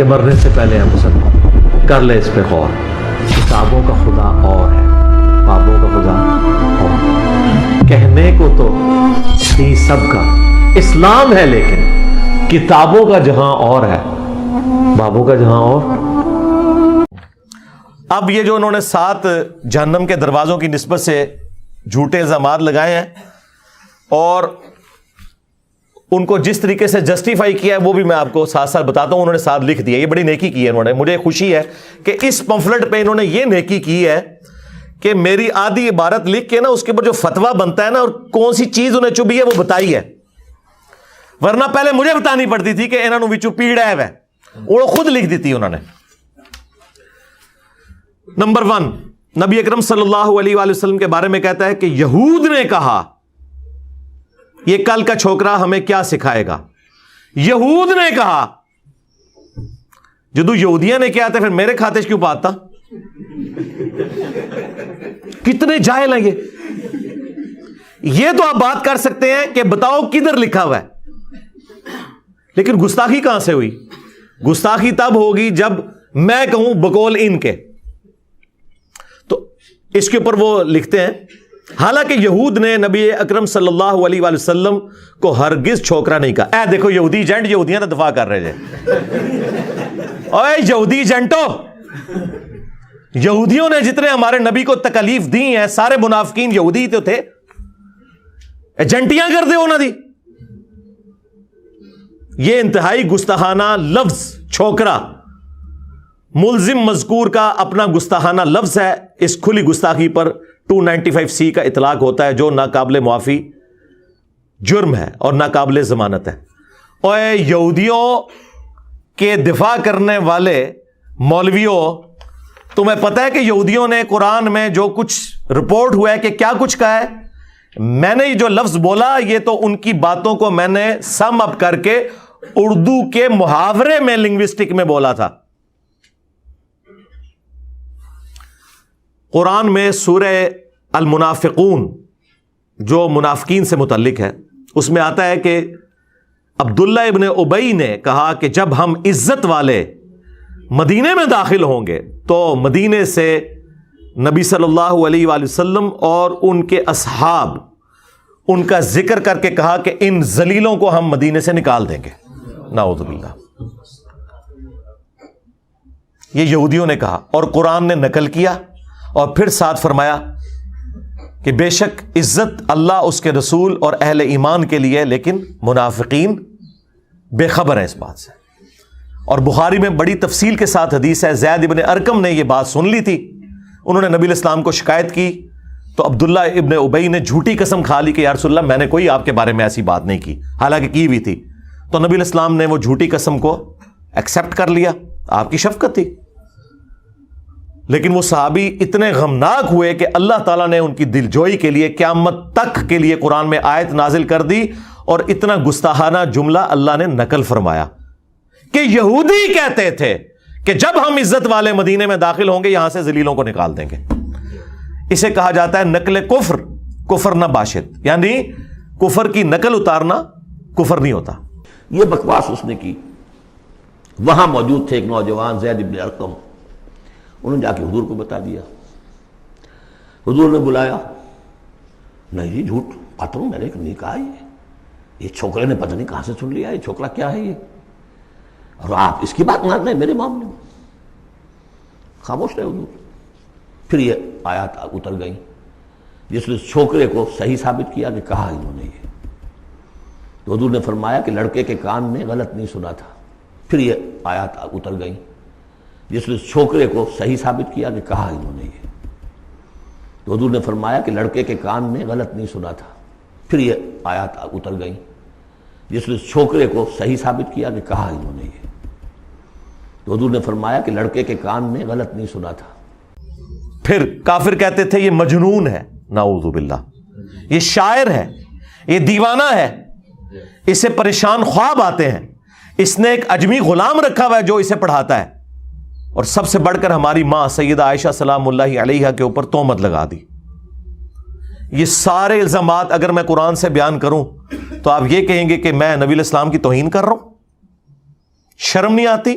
مرنے سے پہلے ہم مسلمان کر لے اس پہ غور. کتابوں کا خدا اور ہے، بابوں کا خدا اور ہے. کہنے کو تو ہی سب کا اسلام ہے، لیکن کتابوں کا جہاں اور ہے، بابوں کا جہاں اور. اب یہ جو انہوں نے 7 جہنم کے دروازوں کی نسبت سے جھوٹے الزامات لگائے ہیں اور ان کو جس طریقے سے جسٹیفائی کیا ہے وہ بھی میں آپ کو ساتھ ساتھ بتاتا ہوں. انہوں نے ساتھ لکھ دیا، یہ بڑی نیکی کی ہے انہوں نے. مجھے خوشی ہے کہ اس پمفلٹ پہ انہوں نے یہ نیکی کی ہے کہ میری آدھی عبارت لکھ کے نا اس کے اوپر جو فتویٰ بنتا ہے نا اور کون سی چیز انہیں چبھی ہے وہ بتائی ہے. ورنہ پہلے مجھے بتانی پڑتی تھی کہ انہوں نے وچو پیڑا ہے، وہ خود لکھ دیتی انہوں نے. نمبر 1، نبی اکرم صلی اللہ علیہ وآلہ وسلم کے بارے میں کہتا ہے کہ یہود نے کہا یہ کل کا چھوکرا ہمیں کیا سکھائے گا. یہود نے کہا. جدو یہودیاں نے کیا تھا پھر میرے کھاتے کیوں پاتا؟ کتنے جاہل ہیں یہ تو آپ بات کر سکتے ہیں کہ بتاؤ کدھر لکھا ہوا ہے، لیکن گستاخی کہاں سے ہوئی؟ گستاخی تب ہوگی جب میں کہوں بقول ان کے. تو اس کے اوپر وہ لکھتے ہیں حالانکہ یہود نے نبی اکرم صلی اللہ علیہ وآلہ وسلم کو ہرگز چھوکرا نہیں کہا. اے دیکھو یہودی ایجنٹ یہودیاں تو دفاع کر رہے تھے. اوے یہودی ایجنٹو، یہودیوں نے جتنے ہمارے نبی کو تکلیف دی ہیں سارے منافقین یہودی تو تھے. ایجنٹیاں کر دے انہوں دی. یہ انتہائی گستاخانہ لفظ چھوکرا ملزم مذکور کا اپنا گستاخانہ لفظ ہے. اس کھلی گستاخی پر 295C کا اطلاق ہوتا ہے جو ناقابل معافی جرم ہے اور ناقابل ضمانت ہے. اور یہودیوں کے دفاع کرنے والے مولویوں، تمہیں پتہ ہے کہ یہودیوں نے قرآن میں جو کچھ رپورٹ ہوا ہے کہ کیا کچھ کہا ہے؟ میں نے یہ جو لفظ بولا یہ تو ان کی باتوں کو میں نے سم اپ کر کے اردو کے محاورے میں لنگوسٹک میں بولا تھا. قرآن میں سورہ المنافقون جو منافقین سے متعلق ہے اس میں آتا ہے کہ عبداللہ ابن ابی نے کہا کہ جب ہم عزت والے مدینے میں داخل ہوں گے تو مدینے سے نبی صلی اللہ علیہ وآلہ وسلم اور ان کے اصحاب ان کا ذکر کر کے کہا کہ ان ذلیلوں کو ہم مدینے سے نکال دیں گے. نعوذ باللہ. یہ یہودیوں نے کہا اور قرآن نے نقل کیا اور پھر ساتھ فرمایا کہ بے شک عزت اللہ اس کے رسول اور اہل ایمان کے لیے، لیکن منافقین بے خبر ہیں اس بات سے. اور بخاری میں بڑی تفصیل کے ساتھ حدیث ہے. زید ابن ارقم نے یہ بات سن لی تھی، انہوں نے نبی علیہ السلام کو شکایت کی تو عبداللہ ابن ابی نے جھوٹی قسم کھا لی کہ یا رسول اللہ میں نے کوئی آپ کے بارے میں ایسی بات نہیں کی، حالانکہ کی ہوئی تھی. تو نبی علیہ السلام نے وہ جھوٹی قسم کو ایکسپٹ کر لیا، آپ کی شفقت تھی. لیکن وہ صحابی اتنے غمناک ہوئے کہ اللہ تعالیٰ نے ان کی دلجوئی کے لیے قیامت تک کے لیے قرآن میں آیت نازل کر دی اور اتنا گستاخانہ جملہ اللہ نے نقل فرمایا کہ یہودی کہتے تھے کہ جب ہم عزت والے مدینے میں داخل ہوں گے یہاں سے ذلیلوں کو نکال دیں گے. اسے کہا جاتا ہے نقل کفر، کفر نہ باشد، یعنی کفر کی نقل اتارنا کفر نہیں ہوتا. یہ بکواس اس نے کی. وہاں موجود تھے ایک نوجوان زید ابن ارقم، انہوں نے جا کے حضور کو بتا دیا. حضور نے بلایا، نہیں جی جھوٹ پتہ میں نے نہیں کہا. یہ چھوکرے نے پتہ نہیں کہاں سے سن لیا، یہ چھوکرا کیا ہے یہ، اور آپ اس کی بات مان رہے ہیں میرے معاملے میں. خاموش رہے حضور. پھر یہ آیات اتر گئیں جس نے چھوکرے کو صحیح ثابت کیا کہ کہا انہوں نے یہ. تو حضور نے فرمایا کہ لڑکے کے کان نے غلط نہیں سنا تھا. پھر یہ آیات اتر گئیں جس نے چھوکرے کو صحیح ثابت کیا کہ کہا انہوں نے یہ. تو حضور نے فرمایا کہ لڑکے کے کان نے غلط نہیں سنا تھا. پھر یہ آیات اتر گئیں جس نے چھوکرے کو صحیح ثابت کیا کہ کہا انہوں نے یہ. تو حضور نے فرمایا کہ لڑکے کے کان نے غلط نہیں سنا تھا. پھر کافر کہتے تھے یہ مجنون ہے، نعوذ باللہ، یہ شاعر ہے، یہ دیوانہ ہے، اسے پریشان خواب آتے ہیں، اس نے ایک اجمی غلام رکھا ہوا ہے جو اسے پڑھاتا ہے. اور سب سے بڑھ کر ہماری ماں سیدہ عائشہ سلام اللہ علیہا کے اوپر تہمت لگا دی. یہ سارے الزامات اگر میں قرآن سے بیان کروں تو آپ یہ کہیں گے کہ میں نبی علیہ السلام کی توہین کر رہا ہوں. شرم نہیں آتی؟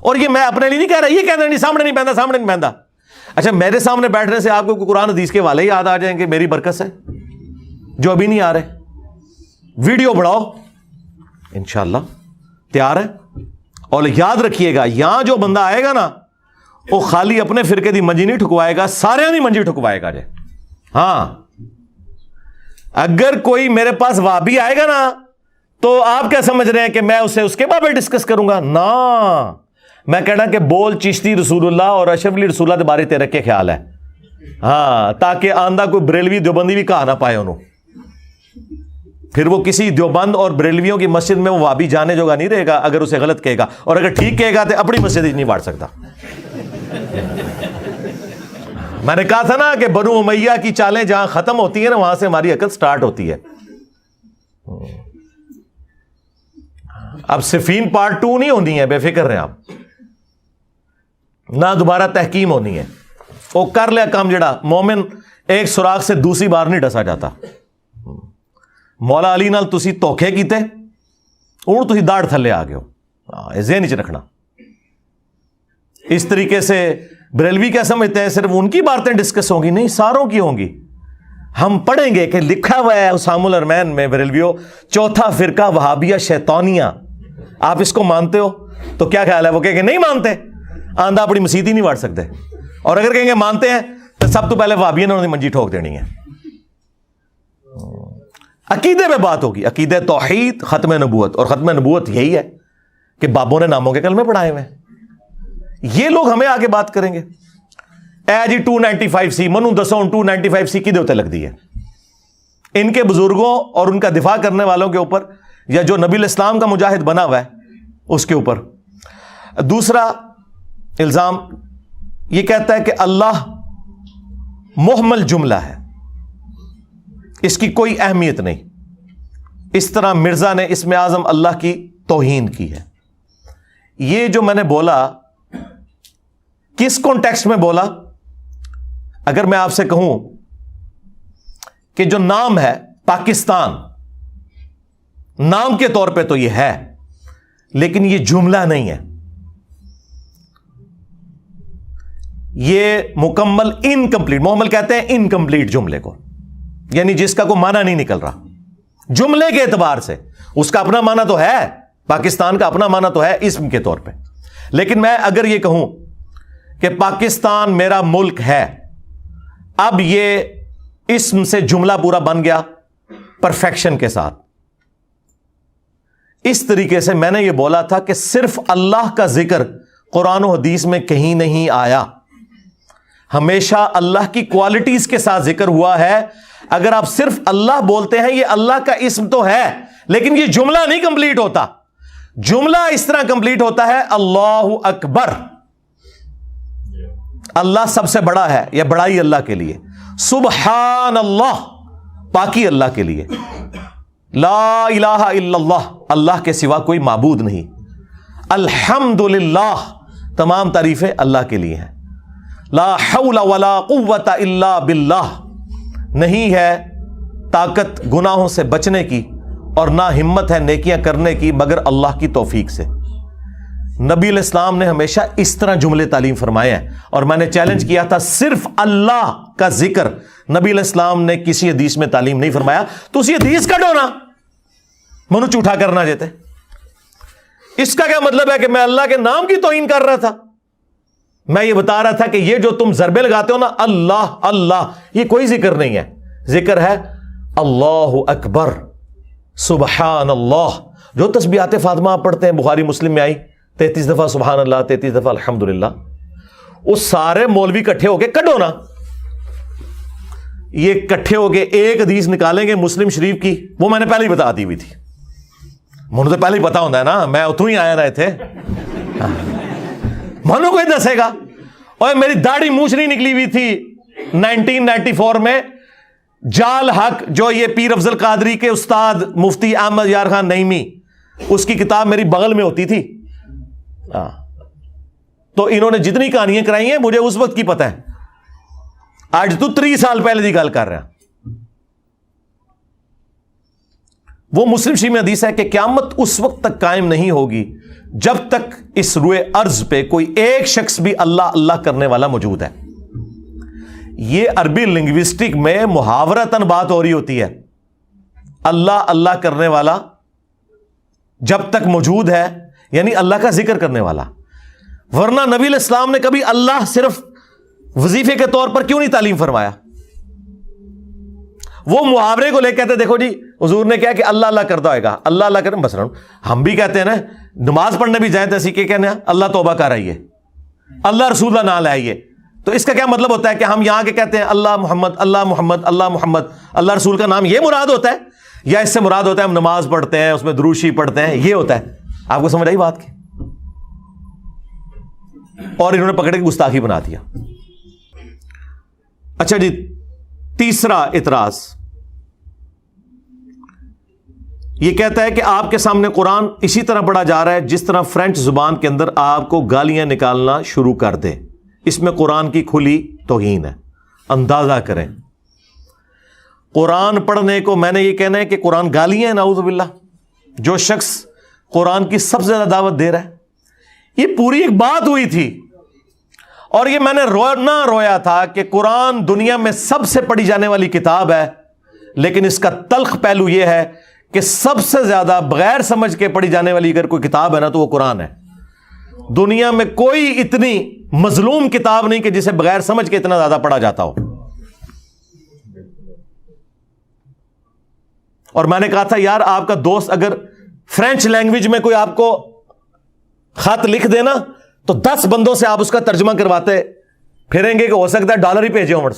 اور یہ میں اپنے لیے نہیں کہہ رہا، یہ کہہ رہا نہیں سامنے نہیں بہندا، سامنے نہیں بہندا. اچھا میرے سامنے بیٹھنے سے آپ کو قرآن حدیث کے والے یاد آ جائیں گے، میری برکت سے، جو ابھی نہیں آ رہے. ویڈیو بڑھاؤ انشاءاللہ، تیار ہے. اور یاد رکھیے گا یہاں جو بندہ آئے گا نا وہ خالی اپنے فرقے دی منجی نہیں ٹھکوائے گا، سارے دی منجی ٹھکوائے گا. جی ہاں، اگر کوئی میرے پاس وہابی آئے گا نا تو آپ کیا سمجھ رہے ہیں کہ میں اسے اس کے بارے ڈسکس کروں گا؟ نا، میں کہنا کہ بول چشتی رسول اللہ اور اشرف علی رسول اللہ کے بارے تیرے کے خیال ہے. ہاں، تاکہ آندہ کوئی بریلوی دیوبندی بھی کہا نہ پائے انہوں، پھر وہ کسی دیوبند اور بریلویوں کی مسجد میں وہ وہابی جانے جوگا نہیں رہے گا اگر اسے غلط کہے گا، اور اگر ٹھیک کہے گا تو اپنی مسجد ہی نہیں بانٹ سکتا. میں نے کہا تھا نا کہ بنو امیہ کی چالیں جہاں ختم ہوتی ہیں نا وہاں سے ہماری عقل سٹارٹ ہوتی ہے. اب صفین پارٹ 2 نہیں ہونی ہے، بے فکر رہیں آپ، نہ دوبارہ تحکیم ہونی ہے. وہ کر لیا کام جڑا مومن ایک سوراخ سے دوسری بار نہیں ڈسا جاتا. مولا علی نال تسی دھوکھے کیتے، ہن تسی داڑھ تھلے آ گئے ہو، ذہن وچ رکھنا. اس طریقے سے بریلوی کیا سمجھتے ہیں صرف ان کی باتیں ڈسکس ہوں گی؟ نہیں، ساروں کی ہوں گی. ہم پڑھیں گے کہ لکھا ہوا ہے اسام الارمین میں بریلویوں، چوتھا فرقہ وہابیہ شیطانیہ. آپ اس کو مانتے ہو تو کیا خیال ہے؟ وہ کہیں گے نہیں مانتے، آندہ اپنی مسیت ہی نہیں بانٹ سکتے. اور اگر کہیں گے مانتے ہیں تو سب تو پہلے وہابیوں نے انہوں نے منجی ٹھوک دینی ہے. عقیدے میں بات ہوگی، عقیدہ توحید، ختم نبوت. اور ختم نبوت یہی ہے کہ بابوں نے ناموں کے کلمے پڑھائے ہوئے. یہ لوگ ہمیں آگے بات کریں گے. اے جی 295C منو دسو 295C کی دیوتے لگ دی ہے ان کے بزرگوں اور ان کا دفاع کرنے والوں کے اوپر، یا جو نبی الاسلام کا مجاہد بنا ہوا ہے اس کے اوپر. دوسرا الزام یہ کہتا ہے کہ اللہ محمل جملہ ہے، اس کی کوئی اہمیت نہیں. اس طرح مرزا نے اسم اعظم اللہ کی توہین کی ہے. یہ جو میں نے بولا کس کانٹیکسٹ میں بولا؟ اگر میں آپ سے کہوں کہ جو نام ہے پاکستان، نام کے طور پہ تو یہ ہے لیکن یہ جملہ نہیں ہے، یہ مکمل انکمپلیٹ، محمل کہتے ہیں انکمپلیٹ جملے کو، یعنی جس کا کوئی معنی نہیں نکل رہا جملے کے اعتبار سے. اس کا اپنا معنی تو ہے، پاکستان کا اپنا معنی تو ہے اسم کے طور پہ. لیکن میں اگر یہ کہوں کہ پاکستان میرا ملک ہے، اب یہ اسم سے جملہ پورا بن گیا پرفیکشن کے ساتھ. اس طریقے سے میں نے یہ بولا تھا کہ صرف اللہ کا ذکر قرآن و حدیث میں کہیں نہیں آیا، ہمیشہ اللہ کی کوالٹیز کے ساتھ ذکر ہوا ہے. اگر آپ صرف اللہ بولتے ہیں یہ اللہ کا اسم تو ہے لیکن یہ جملہ نہیں کمپلیٹ ہوتا. جملہ اس طرح کمپلیٹ ہوتا ہے اللہ اکبر، اللہ سب سے بڑا ہے، یہ بڑائی اللہ کے لیے. سبحان اللہ، پاکی اللہ کے لیے. لا الہ الا اللہ، اللہ کے سوا کوئی معبود نہیں. الحمدللہ، تمام تعریفیں اللہ کے لیے ہیں. لا حول ولا قوت الا باللہ، نہیں ہے طاقت گناہوں سے بچنے کی اور نہ ہمت ہے نیکیاں کرنے کی مگر اللہ کی توفیق سے. نبی علیہ السلام نے ہمیشہ اس طرح جملے تعلیم فرمائے ہیں. اور میں نے چیلنج کیا تھا صرف اللہ کا ذکر نبی علیہ السلام نے کسی حدیث میں تعلیم نہیں فرمایا. تو اسی حدیث کا ڈونا منو جھوٹا کرنا چاہتے. اس کا کیا مطلب ہے کہ میں اللہ کے نام کی توہین کر رہا تھا؟ میں یہ بتا رہا تھا کہ یہ جو تم ضربے لگاتے ہو نا اللہ اللہ، یہ کوئی ذکر نہیں ہے. ذکر ہے اللہ اکبر، سبحان اللہ. جو تسبیحات فاطمہ آپ پڑھتے ہیں بخاری مسلم میں آئی 33 دفعہ سبحان اللہ، 33 دفعہ الحمدللہ، وہ سارے مولوی کٹھے ہو کے کڈو نا، یہ کٹھے ہو کے ایک حدیث نکالیں گے مسلم شریف کی، وہ میں نے پہلے ہی بتا دی ہوئی تھی. مجھے تو پہلے ہی پتا ہوتا ہے نا، میں اتوں ہی آیا رہے تھے. منو کوئی دسے گا؟ اور میری داڑھی مونچھ نہیں نکلی ہوئی تھی 1994 میں. جال حق جو یہ پیر افضل قادری کے استاد مفتی احمد یار خان نعیمی، اس کی کتاب میری بغل میں ہوتی تھی. تو انہوں نے جتنی کہانیاں کرائی ہیں مجھے اس وقت کی پتہ ہے. آج تو 3 سال پہلے کی گل کر رہا. وہ مسلم شریف میں حدیث ہے کہ قیامت اس وقت تک قائم نہیں ہوگی جب تک اس روئے ارض پہ کوئی ایک شخص بھی اللہ اللہ کرنے والا موجود ہے. یہ عربی لنگوسٹک میں محاورتاً بات ہو رہی ہوتی ہے. اللہ اللہ کرنے والا جب تک موجود ہے یعنی اللہ کا ذکر کرنے والا. ورنہ نبی علیہ السلام نے کبھی اللہ صرف وظیفے کے طور پر کیوں نہیں تعلیم فرمایا؟ وہ محاورے کو لے کہتے دیکھو جی حضور نے کیا کہ اللہ اللہ کرتا ہوئے گا, اللہ اللہ کریں. بس ہم بھی کہتے ہیں نا, نماز پڑھنے بھی جائیں تو اسی کے کہنے اللہ توبہ کر آئیے, اللہ رسول اللہ نہ لائیے. تو اس کا کیا مطلب ہوتا ہے کہ ہم یہاں کے کہتے ہیں اللہ محمد اللہ محمد اللہ محمد, اللہ رسول کا نام یہ مراد ہوتا ہے, یا اس سے مراد ہوتا ہے ہم نماز پڑھتے ہیں اس میں درود شریف پڑھتے ہیں, یہ ہوتا ہے؟ آپ کو سمجھ آئی بات کی؟ اور انہوں نے پکڑ کے گستاخی بنا دیا. اچھا جی, تیسرا اعتراض یہ کہتا ہے کہ آپ کے سامنے قرآن اسی طرح پڑھا جا رہا ہے جس طرح فرینچ زبان کے اندر آپ کو گالیاں نکالنا شروع کر دے. اس میں قرآن کی کھلی توہین ہے. اندازہ کریں, قرآن پڑھنے کو میں نے یہ کہنا ہے کہ قرآن گالیاں ہیں, نعوذ باللہ. جو شخص قرآن کی سب سے زیادہ دعوت دے رہا ہے, یہ پوری ایک بات ہوئی تھی اور یہ میں نے رویا تھا کہ قرآن دنیا میں سب سے پڑھی جانے والی کتاب ہے, لیکن اس کا تلخ پہلو یہ ہے کہ سب سے زیادہ بغیر سمجھ کے پڑھی جانے والی اگر کوئی کتاب ہے نا تو وہ قرآن ہے. دنیا میں کوئی اتنی مظلوم کتاب نہیں کہ جسے بغیر سمجھ کے اتنا زیادہ پڑھا جاتا ہو. اور میں نے کہا تھا یار آپ کا دوست اگر فرینچ لینگویج میں کوئی آپ کو خط لکھ دینا تو 10 بندوں سے آپ اس کا ترجمہ کرواتے پھریں گے کہ ہو سکتا ہے ڈالر ہی بھیجے ہوں.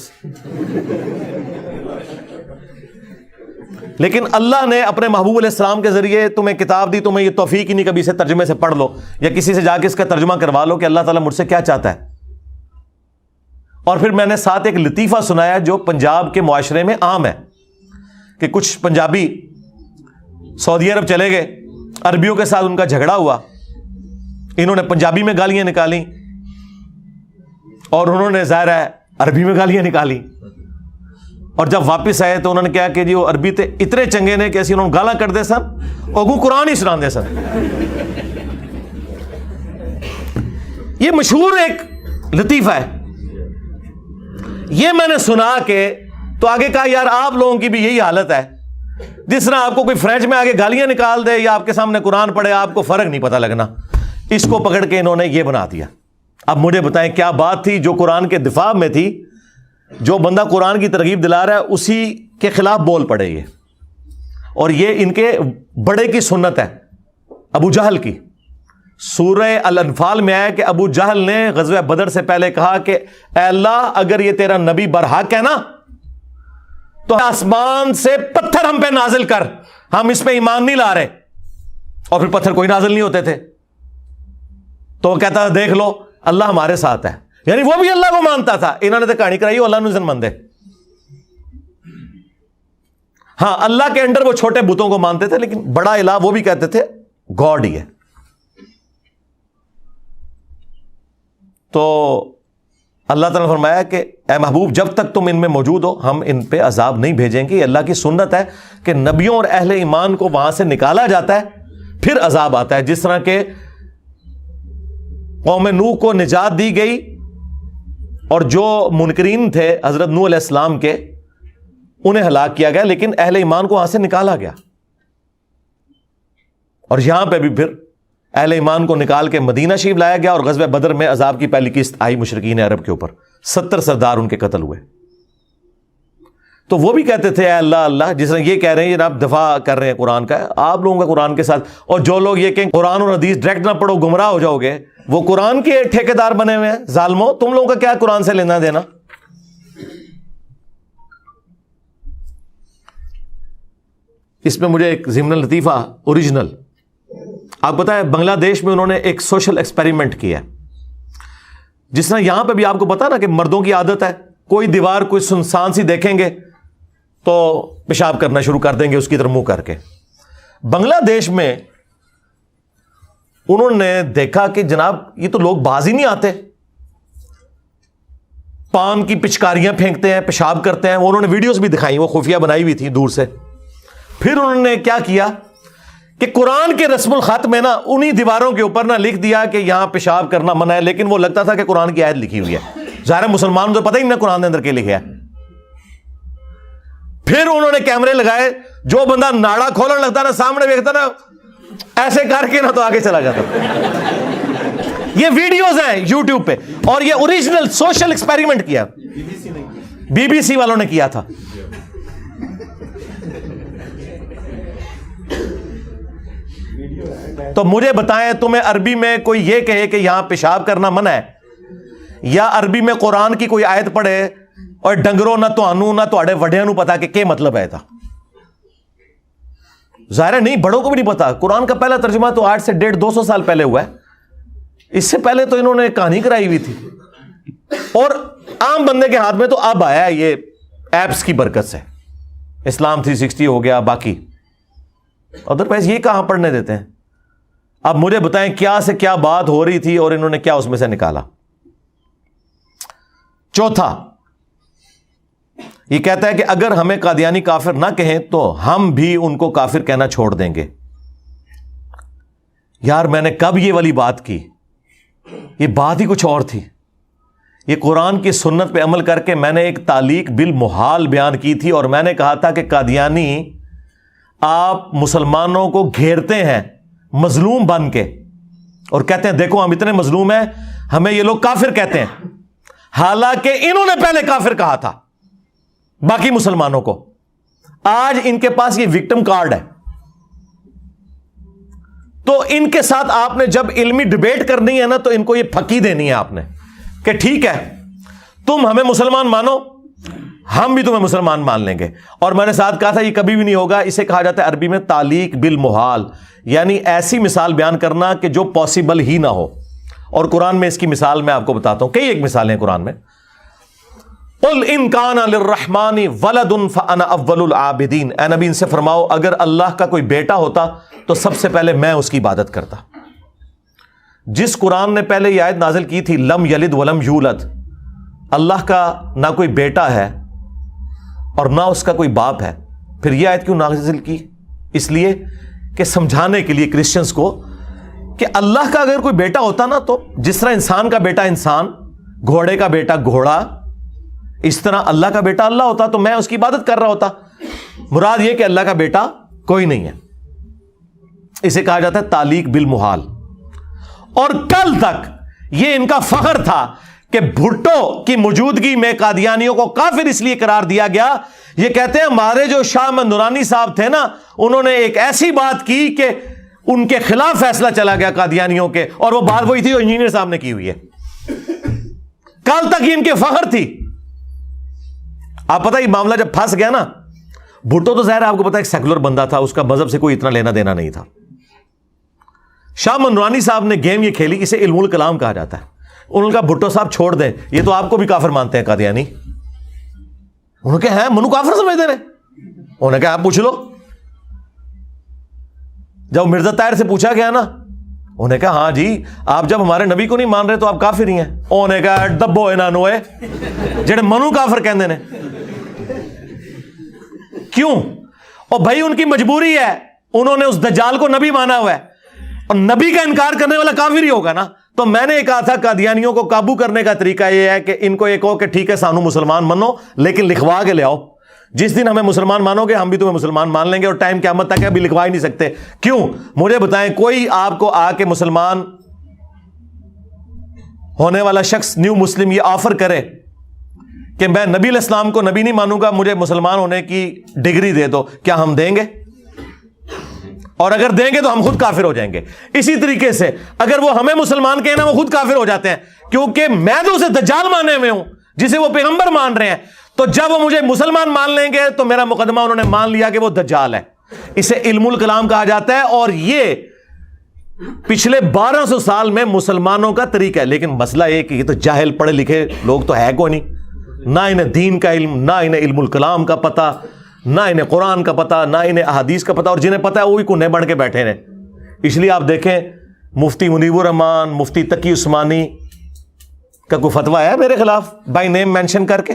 لیکن اللہ نے اپنے محبوب علیہ السلام کے ذریعے تمہیں کتاب دی, تمہیں یہ توفیق ہی نہیں کبھی اسے ترجمے سے پڑھ لو یا کسی سے جا کے اس کا ترجمہ کروا لو کہ اللہ تعالیٰ مجھ سے کیا چاہتا ہے. اور پھر میں نے ساتھ ایک لطیفہ سنایا جو پنجاب کے معاشرے میں عام ہے کہ کچھ پنجابی سعودی عرب چلے گئے, عربیوں کے ساتھ ان کا جھگڑا ہوا, انہوں نے پنجابی میں گالیاں نکالی اور انہوں نے ظاہر ہے عربی میں گالیاں نکالی. اور جب واپس آئے تو انہوں نے کہا کہ جی وہ عربی تے اتنے چنگے نے کہ ایسی انہوں نے گالاں کر دے سن اور قرآن ہی سنا دے سن. یہ مشہور ایک لطیفہ ہے, یہ میں نے سنا کے تو آگے کہا یار آپ لوگوں کی بھی یہی حالت ہے, جس طرح آپ کو کوئی فرینچ میں آگے گالیاں نکال دے یا آپ کے سامنے قرآن پڑھے آپ کو فرق نہیں پتہ لگنا. اس کو پکڑ کے انہوں نے یہ بنا دیا. اب مجھے بتائیں کیا بات تھی جو قرآن کے دفاع میں تھی, جو بندہ قرآن کی ترغیب دلا رہا ہے اسی کے خلاف بول پڑے یہ. اور یہ ان کے بڑے کی سنت ہے, ابو جہل کی. سورہ الانفال میں آیا کہ ابو جہل نے غزوہ بدر سے پہلے کہا کہ اے اللہ اگر یہ تیرا نبی برحق ہے نا تو آسمان سے پتھر ہم پہ نازل کر, ہم اس پہ ایمان نہیں لا رہے. اور پھر پتھر کوئی نازل نہیں ہوتے تھے. تو وہ کہتا تھا دیکھ لو اللہ ہمارے ساتھ ہے, یعنی وہ بھی اللہ کو مانتا تھا. انہوں نے تو کہانی کرائی وہ اللہ نزن مند ہے. ہاں اللہ کے انڈر وہ چھوٹے بتوں کو مانتے تھے, لیکن بڑا الہ وہ بھی کہتے تھے گاڈ ہی ہے. تو اللہ تعالیٰ نے فرمایا کہ اے محبوب جب تک تم ان میں موجود ہو ہم ان پہ عذاب نہیں بھیجیں گے. اللہ کی سنت ہے کہ نبیوں اور اہل ایمان کو وہاں سے نکالا جاتا ہے پھر عذاب آتا ہے. جس طرح کہ قوم نوح کو نجات دی گئی اور جو منکرین تھے حضرت نوح علیہ السلام کے انہیں ہلاک کیا گیا, لیکن اہل ایمان کو وہاں سے نکالا گیا. اور یہاں پہ بھی پھر اہل ایمان کو نکال کے مدینہ شریف لایا گیا اور غزوہ بدر میں عذاب کی پہلی قسط آئی مشرکین عرب کے اوپر. 70 سردار ان کے قتل ہوئے. تو وہ بھی کہتے تھے اے اللہ اللہ, جس طرح یہ کہہ رہے ہیں جناب دفاع کر رہے ہیں قرآن کا, آپ لوگوں کا قرآن کے ساتھ. اور جو لوگ یہ کہیں قرآن اور حدیث ڈائریکٹ نہ پڑھو گمراہ ہو جاؤ گے, وہ قرآن کے ٹھیکیدار بنے ہوئے ہیں. ظالموں تم لوگوں کا کیا قرآن سے لینا دینا. اس میں مجھے ایک ضمن لطیفہ اوریجنل, آپ بتائیں بنگلہ دیش میں انہوں نے ایک سوشل ایکسپیریمنٹ کیا ہے. جس طرح یہاں پہ بھی آپ کو پتا نا کہ مردوں کی عادت ہے کوئی دیوار کوئی سنسان سی دیکھیں گے تو پیشاب کرنا شروع کر دیں گے اس کی طرف منہ کر کے. بنگلہ دیش میں انہوں نے دیکھا کہ جناب یہ تو لوگ باز ہی نہیں آتے, پان کی پچکاریاں پھینکتے ہیں, پیشاب کرتے ہیں. انہوں نے ویڈیوز بھی دکھائی, وہ خفیہ بنائی ہوئی تھی دور سے. پھر انہوں نے کیا کیا کہ قرآن کے رسم الخط میں نا انہی دیواروں کے اوپر نا لکھ دیا کہ یہاں پیشاب کرنا منع ہے، لیکن وہ لگتا تھا کہ قرآن کی آیت لکھی ہوئی ہے۔ ظاہر مسلمان تو پتہ ہی نہیں قرآن کے اندر کیا لکھا ہے۔ پھر انہوں نے کیمرے لگائے، جو بندہ ناڑا کھولنے لگتا نا سامنے دیکھتا نا ایسے کر کے نا تو آگے چلا جاتا۔ یہ ویڈیوز ہیں یوٹیوب پہ، اور یہ اوریجنل سوشل ایکسپیریمنٹ کیا بی بی سی والوں نے کیا تھا۔ تو مجھے بتائیں تمہیں عربی میں کوئی یہ کہے کہ یہاں پیشاب کرنا منع ہے، یا عربی میں قرآن کی کوئی آیت پڑھے اور ڈنگرو نہ تانوں نہ تواڈے وڈیاں نو پتا کہ کیا مطلب ہے تھا؟ ظاہر ہے نہیں، بڑوں کو بھی نہیں پتا۔ قرآن کا پہلا ترجمہ تو آج سے 150-200 سال پہلے ہوا ہے، اس سے پہلے تو انہوں نے کہانی کرائی ہوئی تھی، اور عام بندے کے ہاتھ میں تو اب آیا ہے یہ ایپس کی برکت سے۔ اسلام 360 ہو گیا، باقی ادروائز یہ کہاں پڑھنے دیتے ہیں؟ اب مجھے بتائیں کیا سے کیا بات ہو رہی تھی اور انہوں نے کیا اس میں سے نکالا۔ چوتھا یہ کہتا ہے کہ اگر ہمیں قادیانی کافر نہ کہیں تو ہم بھی ان کو کافر کہنا چھوڑ دیں گے۔ یار میں نے کب یہ والی بات کی؟ یہ بات ہی کچھ اور تھی۔ یہ قرآن کی سنت پہ عمل کر کے میں نے ایک تعلیق بالمحال بیان کی تھی، اور میں نے کہا تھا کہ قادیانی آپ مسلمانوں کو گھیرتے ہیں مظلوم بن کے، اور کہتے ہیں دیکھو ہم اتنے مظلوم ہیں، ہمیں یہ لوگ کافر کہتے ہیں، حالانکہ انہوں نے پہلے کافر کہا تھا باقی مسلمانوں کو۔ آج ان کے پاس یہ وکٹم کارڈ ہے۔ تو ان کے ساتھ آپ نے جب علمی ڈیبیٹ کرنی ہے نا تو ان کو یہ پھکی دینی ہے آپ نے کہ ٹھیک ہے تم ہمیں مسلمان مانو، ہم بھی تمہیں مسلمان مان لیں گے۔ اور میں نے ساتھ کہا تھا یہ کبھی بھی نہیں ہوگا، اسے کہا جاتا ہے عربی میں تعلیق بالمحال، یعنی ایسی مثال بیان کرنا کہ جو پاسبل ہی نہ ہو۔ اور قرآن میں اس کی مثال میں آپ کو بتاتا ہوں، کئی ایک مثالیں قرآن میں۔ قل ان کان للرحمن ولد فانا اول العابدین، اے نبی ان سے فرماؤ اگر اللہ کا کوئی بیٹا ہوتا تو سب سے پہلے میں اس کی عبادت کرتا۔ جس قرآن نے پہلے یہ آیت نازل کی تھی لم یلد ولم یولد، اللہ کا نہ کوئی بیٹا ہے اور نہ اس کا کوئی باپ ہے، پھر یہ آیت کیوں نازل کی؟ اس لیے کہ سمجھانے کے لیے کرسچنز کو کہ اللہ کا اگر کوئی بیٹا ہوتا نا تو جس طرح انسان کا بیٹا انسان، گھوڑے کا بیٹا گھوڑا، اس طرح اللہ کا بیٹا اللہ ہوتا تو میں اس کی عبادت کر رہا ہوتا۔ مراد یہ کہ اللہ کا بیٹا کوئی نہیں ہے، اسے کہا جاتا ہے تعلیق بالمحال۔ اور کل تک یہ ان کا فخر تھا کہ بھٹو کی موجودگی میں قادیانیوں کو کافر اس لیے قرار دیا گیا۔ یہ کہتے ہیں ہمارے جو شاہ احمد نورانی صاحب تھے نا، انہوں نے ایک ایسی بات کی کہ ان کے خلاف فیصلہ چلا گیا قادیانیوں کے، اور وہ بات وہی تھی جو انجینئر صاحب نے کی ہوئی ہے۔ کل تک یہ ان کے فخر تھی۔ آپ پتہ یہ معاملہ جب پھنس گیا نا، بھٹو تو ظاہر آپ کو پتا ایک سیکولر بندہ تھا، اس کا مذہب سے کوئی اتنا لینا دینا نہیں تھا۔ شاہ احمد نورانی صاحب نے گیم یہ کھیلی، اسے علم الکلام کہا جاتا ہے۔ انہوں نے کہا بھٹو صاحب چھوڑ دیں، یہ تو آپ کو بھی کافر مانتے ہیں قادیانی۔ انہوں نے کہا ہے منو کافر سمجھتے ہیں؟ انہوں نے کہا آپ پوچھ لو۔ جب مرزا طاہر سے پوچھا گیا نا، انہوں نے کہا ہاں جی آپ جب ہمارے نبی کو نہیں مان رہے تو آپ کافر ہی ہیں۔ انہوں نے کہا دبو انہوں نے جڑے منو کافر کہندے نے۔ کیوں؟ اور بھائی ان کی مجبوری ہے، انہوں نے اس دجال کو نبی مانا ہوا ہے، اور نبی کا انکار کرنے والا کافر ہی ہوگا نا۔ تو میں نے کہا تھا قادیانیوں کو قابو کرنے کا طریقہ یہ ہے کہ ان کو یہ کہو کہ ٹھیک ہے سانو مسلمان منو، لیکن لکھوا کے لے آؤ، جس دن ہمیں مسلمان مانو گے ہم بھی تمہیں مسلمان مان لیں گے، اور ٹائم قیامت تک ابھی لکھوا ہی نہیں سکتے۔ کیوں؟ مجھے بتائیں کوئی آپ کو آ کے مسلمان ہونے والا شخص نیو مسلم یہ آفر کرے کہ میں نبی علیہ السلام کو نبی نہیں مانوں گا، مجھے مسلمان ہونے کی ڈگری دے دو، کیا ہم دیں گے؟ اور اگر دیں گے تو ہم خود کافر ہو جائیں گے۔ اسی طریقے سے اگر وہ ہمیں مسلمان کہنا وہ خود کافر ہو جاتے ہیں، کیونکہ میں تو اسے دجال مانے ہوئے ہوں جسے وہ پیغمبر مان رہے ہیں۔ تو جب وہ مجھے مسلمان مان لیں گے تو میرا مقدمہ انہوں نے مان لیا کہ وہ دجال ہے۔ اسے علم الکلام کہا جاتا ہے، اور یہ پچھلے 1200 سال میں مسلمانوں کا طریقہ ہے۔ لیکن مسئلہ یہ کہ یہ تو جاہل پڑھے لکھے لوگ تو ہے کوئی نہیں، نہ انہیں دین کا علم، نہ انہیں علم الکلام کا پتہ، نہ انہیں قرآن کا پتہ، نہ انہیں احادیث کا پتہ، اور جنہیں پتہ ہے وہی کونے بن کے بیٹھے ہیں۔ اس لیے آپ دیکھیں مفتی منیب الرحمان، مفتی تقی عثمانی کا کوئی فتویٰ ہے میرے خلاف بائی نیم مینشن کر کے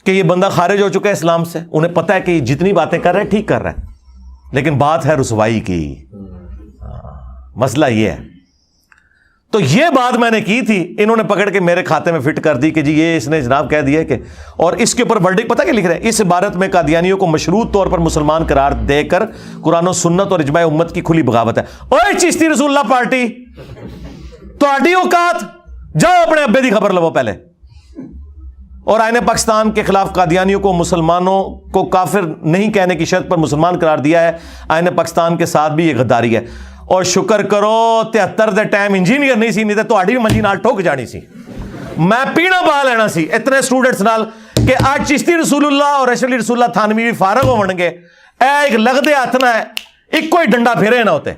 کہ یہ بندہ خارج ہو چکا ہے اسلام سے؟ انہیں پتہ ہے کہ یہ جتنی باتیں کر رہا ہے ٹھیک کر رہا ہے۔ لیکن بات ہے رسوائی کی. مسئلہ یہ ہے. تو یہ بات میں نے کی تھی, انہوں نے پکڑ کے میرے کھاتے میں فٹ کر دی کہ جی یہ اس نے جناب کہہ دیا کہ, اور اس کے اوپر ورڈکٹ پتہ کیا لکھ رہے ہیں, اس عبارت میں قادیانیوں کو مشروط طور پر مسلمان قرار دے کر قرآن و سنت اور اجماع امت کی کھلی بغاوت ہے. اوے چشتی رسول اللہ پارٹی, تہاڈی اوقات, جاؤ اپنے ابے دی خبر لو پہلے. اور آئین پاکستان کے خلاف قادیانیوں کو مسلمانوں کو کافر نہیں کہنے کی شرط پر مسلمان قرار دیا ہے. آئین پاکستان کے ساتھ بھی یہ غداری ہے. اور شکر کرو 73 دے ٹائم انجینئر نہیں سی, نہیں تو تہاڈی بھی منجی نال ٹھوک جانی سی. میں پینا پا لینا سی اتنے اسٹوڈنٹس نال کہ آج چشتی رسول اللہ اور اشرف علی رسول اللہ تھانوی بھی فارغ ہون گے, اے ایک لگدے ہاتھ نہ ہے ایک کوئی ڈنڈا پھیرے نہ ہوتے.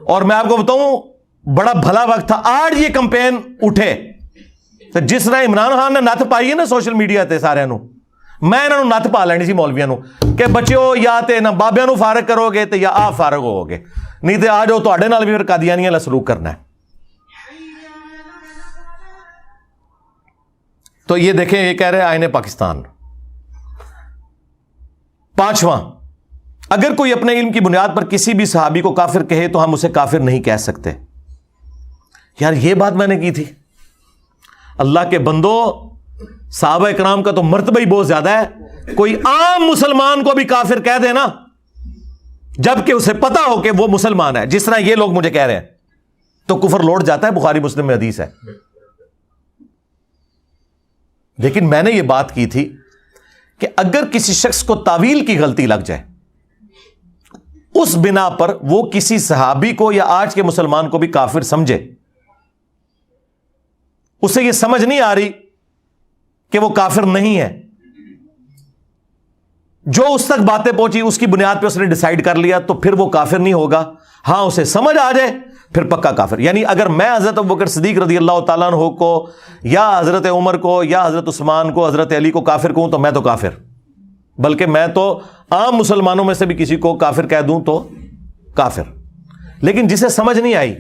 اور میں آپ کو بتاؤں بڑا بھلا وقت تھا. آج یہ کمپین اٹھے تو جس طرح عمران خان نے نت پائی ہے نا سوشل میڈیا تے سارے نو, میں انہوں نے نت پا لینی سی مولویاں نو کہ بچیو یا تے نہ بابیاں نو فارغ کرو گے تے یا آپ فارغ ہو گے, نہیں تے آ جاؤ تہاڈے نال بھی پھر قادیانیاں والا سلوک کرنا ہے. تو یہ دیکھیں یہ کہہ رہے ہیں آئین پاکستان. پانچواں, اگر کوئی اپنے علم کی بنیاد پر کسی بھی صحابی کو کافر کہے تو ہم اسے کافر نہیں کہہ سکتے. یار یہ بات میں نے کی تھی. اللہ کے بندو, صحابہ کرام کا تو مرتبہ ہی بہت زیادہ ہے. کوئی عام مسلمان کو بھی کافر کہہ دے نا جبکہ اسے پتا ہو کہ وہ مسلمان ہے, جس طرح یہ لوگ مجھے کہہ رہے ہیں, تو کفر لوٹ جاتا ہے. بخاری مسلم میں حدیث ہے. لیکن میں نے یہ بات کی تھی کہ اگر کسی شخص کو تعویل کی غلطی لگ جائے, اس بنا پر وہ کسی صحابی کو یا آج کے مسلمان کو بھی کافر سمجھے, اسے یہ سمجھ نہیں آ رہی کہ وہ کافر نہیں ہے, جو اس تک باتیں پہنچی اس کی بنیاد پہ اس نے ڈیسائیڈ کر لیا, تو پھر وہ کافر نہیں ہوگا. ہاں اسے سمجھ آ جائے پھر پکا کافر. یعنی اگر میں حضرت ابوبکر صدیق رضی اللہ تعالیٰ عنہ کو یا حضرت عمر کو یا حضرت عثمان کو حضرت علی کو کافر کہوں تو میں تو کافر, بلکہ میں تو عام مسلمانوں میں سے بھی کسی کو کافر کہہ دوں تو کافر. لیکن جسے سمجھ نہیں آئی,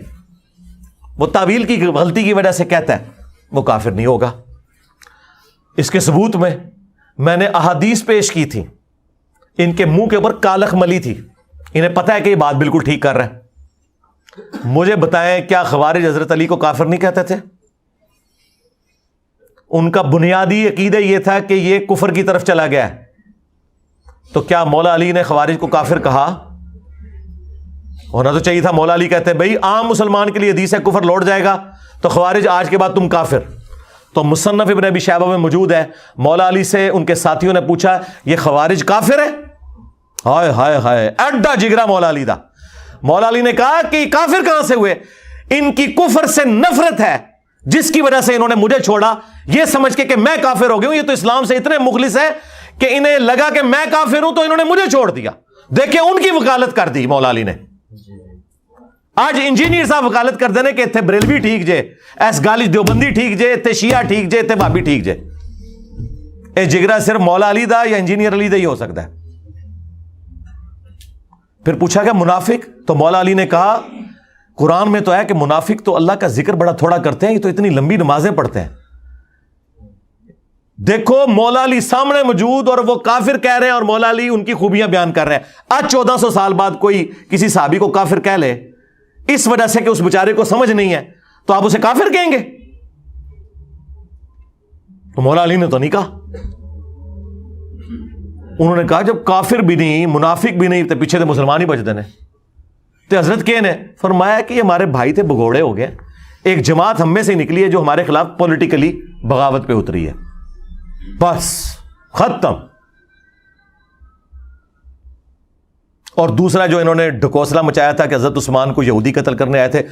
وہ تعویل کی غلطی کی وجہ سے کہتا ہے, وہ کافر نہیں ہوگا. اس کے ثبوت میں نے احادیث پیش کی تھی, ان کے منہ کے اوپر کالخ ملی تھی, انہیں پتہ ہے کہ یہ بات بالکل ٹھیک کر رہے ہیں. مجھے بتائیں کیا خوارج حضرت علی کو کافر نہیں کہتے تھے؟ ان کا بنیادی عقیدہ یہ تھا کہ یہ کفر کی طرف چلا گیا ہے. تو کیا مولا علی نے خوارج کو کافر کہا؟ ہونا تو چاہیے تھا مولا علی کہتے بھئی عام مسلمان کے لیے حدیث ہے کفر لوٹ جائے گا, تو خوارج آج کے بعد تم کافر. تو مصنف ابن ابی شیبہ میں موجود ہے, مولا علی سے ان کے ساتھیوں نے پوچھا یہ خوارج کافر ہے؟ ہائے ہائے ہائے, ایڈا جگرا مولا علی دا. مولا علی نے کہا کہ کافر کہاں سے ہوئے؟ ان کی کفر سے نفرت ہے جس کی وجہ سے انہوں نے مجھے چھوڑا یہ سمجھ کے کہ میں کافر ہو گیا ہوں. یہ تو اسلام سے اتنے مخلص ہے کہ انہیں لگا کہ میں کافر ہوں تو انہوں نے مجھے چھوڑ دیا. دیکھیں ان کی وکالت کر دی مولا علی نے. آج انجینئر صاحب وکالت کر دینے کہ اتنے بریلوی ٹھیک جے, ایس گالج دیوبندی ٹھیک جے, اتنے شیعہ ٹھیک جے, اتنے بھابی ٹھیک جے. اے جگرا صرف مولا علی دا یا انجینئر علی دا ہی ہو سکتا ہے. پھر پوچھا کہ منافق؟ تو مولا علی نے کہا قرآن میں تو ہے کہ منافق تو اللہ کا ذکر بڑا تھوڑا کرتے ہیں, یہ تو اتنی لمبی نمازیں پڑھتے ہیں. دیکھو مولا علی سامنے موجود اور وہ کافر کہہ رہے ہیں اور مولا علی ان کی خوبیاں بیان کر رہے ہیں. آج 1400 سال بعد کوئی کسی صحابی کو کافر کہہ لے اس وجہ سے کہ اس بیچارے کو سمجھ نہیں ہے, تو آپ اسے کافر کہیں گے؟ تو مولا علی نے تو نہیں کہا. انہوں نے کہا جب کافر بھی نہیں منافق بھی نہیں تو پیچھے تو مسلمان ہی بچتے ہیں. تو حضرت کے نے فرمایا کہ یہ ہمارے بھائی تھے بگوڑے ہو گئے, ایک جماعت ہم میں سے نکلی ہے جو ہمارے خلاف پولیٹیکلی بغاوت پہ اتری ہے, بس ختم. اور دوسرا جو انہوں نے ڈھکوسلا مچایا تھا کہ حضرت عثمان کو یہودی قتل کرنے آئے تھے,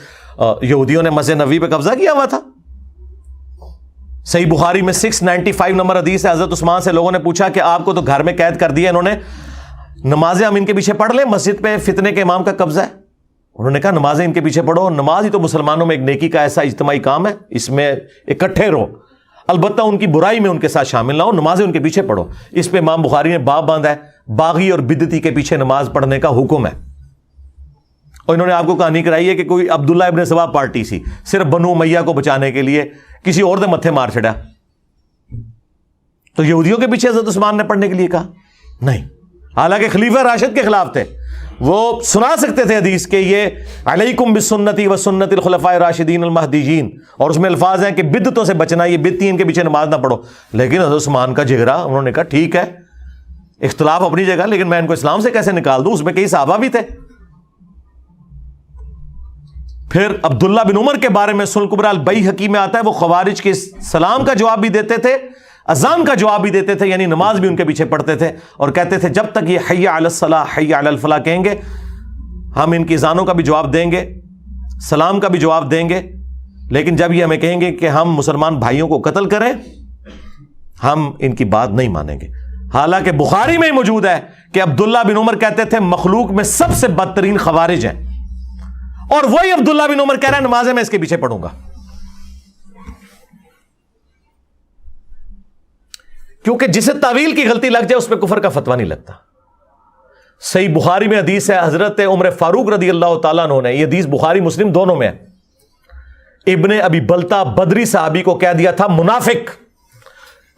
یہودیوں نے مسجد نبوی پہ قبضہ کیا ہوا تھا. صحیح بخاری میں 695 نمبر حدیث ہے, حضرت عثمان سے لوگوں نے پوچھا کہ آپ کو تو گھر میں قید کر دیا انہوں نے, نمازیں ہم ان کے پیچھے پڑھ لیں, مسجد پہ فتنے کے امام کا قبضہ ہے. انہوں نے کہا نمازیں ان کے پیچھے پڑھو, نماز ہی تو مسلمانوں میں ایک نیکی کا ایسا اجتماعی کام ہے, اس میں اکٹھے رہو, البتہ ان کی برائی میں ان کے ساتھ شامل نہ ہو, نمازیں ان کے پیچھے پڑھو. اس پہ امام بخاری نے باب باندھا ہے, باغی اور بدعتی کے پیچھے نماز پڑھنے کا حکم ہے. اور انہوں نے آپ کو کہانی کرائی ہے کہ کوئی عبداللہ ابن سبا پارٹی سی, صرف بنو امیہ کو بچانے کے لیے کسی اور دے متھے مار چھڑا. تو یہودیوں کے پیچھے حضرت عثمان نے پڑھنے کے لیے کہا؟ نہیں، حالانکہ خلیفہ راشد کے خلاف تھے، وہ سنا سکتے تھے حدیث کہ یہ علیکم بسنتی و سنت الخلفاء الراشدین المہدیین، اور اس میں الفاظ ہیں کہ بدعتوں سے بچنا، یہ بدعتی ان کے پیچھے نماز نہ پڑھو. لیکن حضرت عثمان کا جگرا، انہوں نے کہا ٹھیک ہے، اختلاف اپنی جگہ، لیکن میں ان کو اسلام سے کیسے نکال دوں؟ اس میں کئی صحابہ بھی تھے. پھر عبداللہ بن عمر کے بارے میں سنن کبریٰ البیہقی میں آتا ہے، وہ خوارج کے سلام کا جواب بھی دیتے تھے، اذان کا جواب بھی دیتے تھے، یعنی نماز بھی ان کے پیچھے پڑھتے تھے، اور کہتے تھے جب تک یہ حی علی الصلاح حی علی الفلاح کہیں گے ہم ان کی اذانوں کا بھی جواب دیں گے، سلام کا بھی جواب دیں گے، لیکن جب یہ ہمیں کہیں گے کہ ہم مسلمان بھائیوں کو قتل کریں ہم ان کی بات نہیں مانیں گے. حالانکہ بخاری میں ہی موجود ہے کہ عبداللہ بن عمر کہتے تھے مخلوق میں سب سے بدترین خوارج ہیں، اور وہی عبداللہ بن عمر کہہ رہے ہیں نمازیں میں اس کے پیچھے پڑھوں گا. کیونکہ جسے تعویل کی غلطی لگ جائے اس پہ کفر کا فتویٰ نہیں لگتا. صحیح بخاری میں حدیث ہے، حضرت عمر فاروق رضی اللہ تعالیٰ عنہ نے، یہ حدیث بخاری مسلم دونوں میں ہے، ابن ابی بلتا بدری صحابی کو کہہ دیا تھا منافق.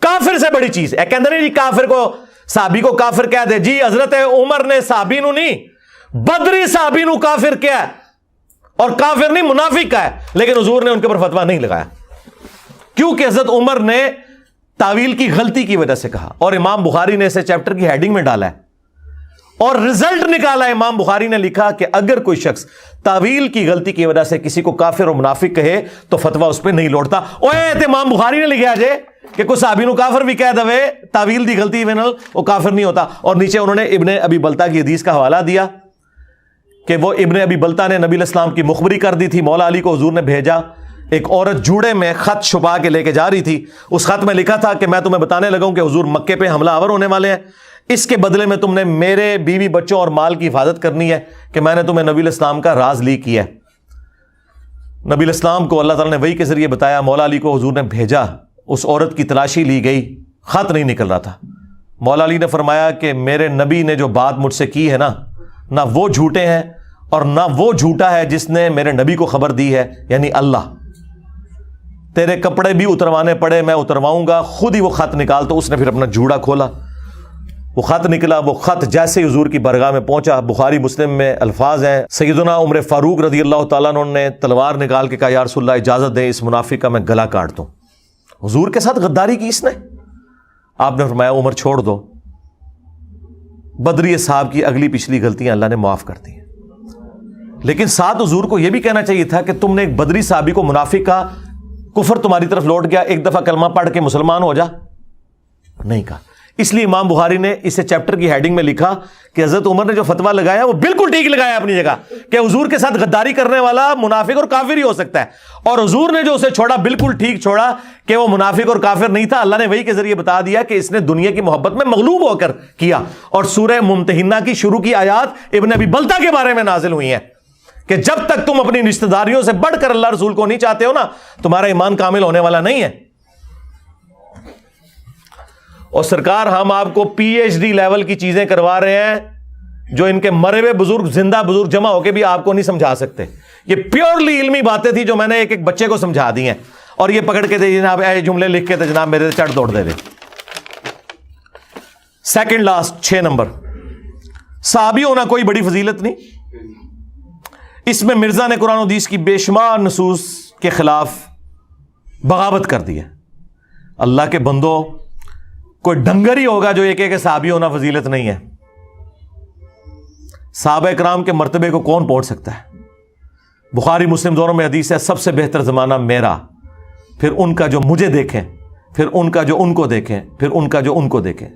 کافر سے بڑی چیز ہے، کہتے نہیں جی کافر کو، صحابی کو کافر کہہ دے، جی حضرت عمر نے صحابی نو نہیں بدری صحابی نو کافر کیا ہے، اور کافر نہیں منافق کا ہے، لیکن حضور نے ان کے اوپر فتویٰ نہیں لگایا کیونکہ حضرت عمر نے تعویل کی غلطی کی وجہ سے کہا. اور امام بخاری نے اسے چیپٹر کی ہیڈنگ میں ڈالا ہے، اور رزلٹ نکالا. امام بخاری نے لکھا کہ اگر کوئی شخص تعویل کی غلطی کی وجہ سے کسی کو کافر اور منافق کہے تو فتویٰ اس پہ نہیں لوٹتا. اوے امام بخاری نے لکھا جے کہ کوئی صحابی نو کافر بھی کہہ دوے تعویل دی غلطی ونل وہ کافر نہیں ہوتا. اور نیچے انہوں نے ابن ابی بلتا کی حدیث کا حوالہ دیا کہ وہ ابن ابی بلتا نے نبی علیہ السلام کی مخبری کر دی تھی. مولا علی کو حضور نے بھیجا، ایک عورت جوڑے میں خط چھپا کے لے کے جا رہی تھی، اس خط میں لکھا تھا کہ میں تمہیں بتانے لگا ہوں کہ حضور مکے پہ حملہ آور ہونے والے ہیں، اس کے بدلے میں تم نے میرے بیوی بچوں اور مال کی حفاظت کرنی ہے کہ میں نے تمہیں نبی علیہ السلام کا راز لیک کیا ہے. نبی علیہ السلام کو اللہ تعالیٰ نے وحی کے ذریعے بتایا، مولا علی کو حضور نے بھیجا، اس عورت کی تلاشی لی گئی، خط نہیں نکل رہا تھا. مولا علی نے فرمایا کہ میرے نبی نے جو بات مجھ سے کی ہے نا، نہ وہ جھوٹے ہیں اور نہ وہ جھوٹا ہے جس نے میرے نبی کو خبر دی ہے، یعنی اللہ. تیرے کپڑے بھی اتروانے پڑے میں اترواؤں گا. خود ہی وہ خط نکال. تو اس نے پھر اپنا جوڑا کھولا، وہ خط نکلا. وہ خط جیسے حضور کی بارگاہ میں پہنچا، بخاری مسلم میں الفاظ ہیں، سیدنا عمر فاروق رضی اللہ تعالیٰ عنہ نے تلوار نکال کے کہا یا رسول اللہ اجازت دیں اس منافق کا میں گلا کاٹ دوں. حضور کے ساتھ غداری کی اس نے. آپ نے فرمایا عمر چھوڑ دو، بدری صاحب کی اگلی پچھلی غلطیاں اللہ نے معاف کر دی ہیں. لیکن ساتھ حضور کو یہ بھی کہنا چاہیے تھا کہ تم نے ایک بدری صحابی کو منافق کا، کفر تمہاری طرف لوٹ گیا، ایک دفعہ کلمہ پڑھ کے مسلمان ہو جا، نہیں کہا. اس لیے امام بخاری نے اسے چیپٹر کی ہیڈنگ میں لکھا کہ حضرت عمر نے جو فتویٰ لگایا وہ بالکل ٹھیک لگایا اپنی جگہ، کہ حضور کے ساتھ غداری کرنے والا منافق اور کافر ہی ہو سکتا ہے، اور حضور نے جو اسے چھوڑا بالکل ٹھیک چھوڑا کہ وہ منافق اور کافر نہیں تھا. اللہ نے وحی کے ذریعے بتا دیا کہ اس نے دنیا کی محبت میں مغلوب ہو کر کیا. اور سورہ ممتحنہ کی شروع کی آیات ابن ابی بلتا کے بارے میں نازل ہوئی ہیں کہ جب تک تم اپنی رشتہ داریوں سے بڑھ کر اللہ رسول کو نہیں چاہتے ہو نا، تمہارا ایمان کامل ہونے والا نہیں ہے. اور سرکار ہم آپ کو پی ایچ ڈی لیول کی چیزیں کروا رہے ہیں جو ان کے مرے ہوئے بزرگ زندہ بزرگ جمع ہو کے بھی آپ کو نہیں سمجھا سکتے. یہ پیورلی علمی باتیں تھی جو میں نے ایک ایک بچے کو سمجھا دی ہیں، اور یہ پکڑ کے دے جناب اے جملے لکھ کے تھے جناب میرے چڑھ دوڑ دے دے. سیکنڈ لاسٹ 6 نمبر، صحابی ہونا کوئی بڑی فضیلت نہیں. اس میں مرزا نے قرآن و حدیث کی بے شمار نصوص کے خلاف بغاوت کر دی ہے. اللہ کے بندو، کوئی ڈنگر ہی ہوگا جو یہ کہ صحابی ہونا فضیلت نہیں ہے. صحابہ کرام کے مرتبے کو کون پہنچ سکتا ہے؟ بخاری مسلم دونوں میں حدیث ہے سب سے بہتر زمانہ میرا، پھر ان کا جو مجھے دیکھیں، پھر ان کا جو ان کو دیکھیں، پھر ان کا جو ان کو دیکھیں.